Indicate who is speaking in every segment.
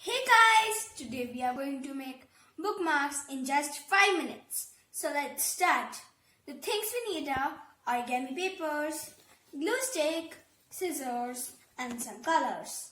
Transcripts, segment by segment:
Speaker 1: Hey guys, today we are going to make bookmarks in just 5 minutes. So let's start. The things we need are origami papers, glue stick, scissors and some colors.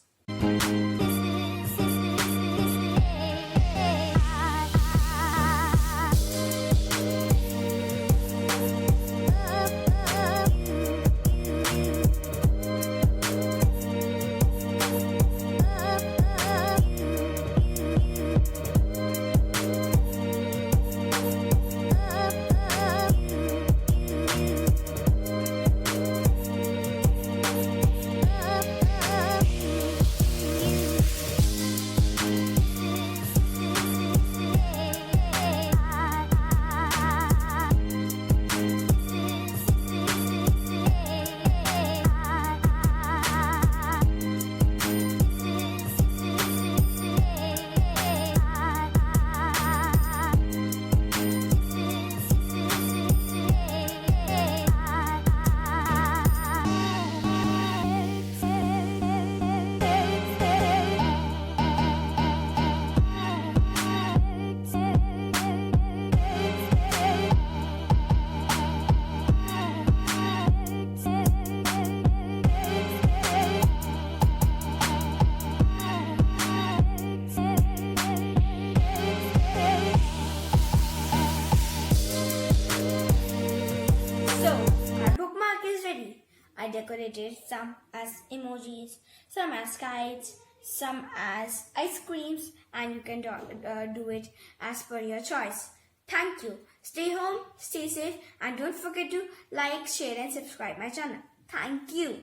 Speaker 1: I decorated some as emojis, some as kites, some as ice creams, and you can do it as per your choice. Thank you. Stay home, stay safe, and don't forget to like, share and subscribe my channel. Thank you.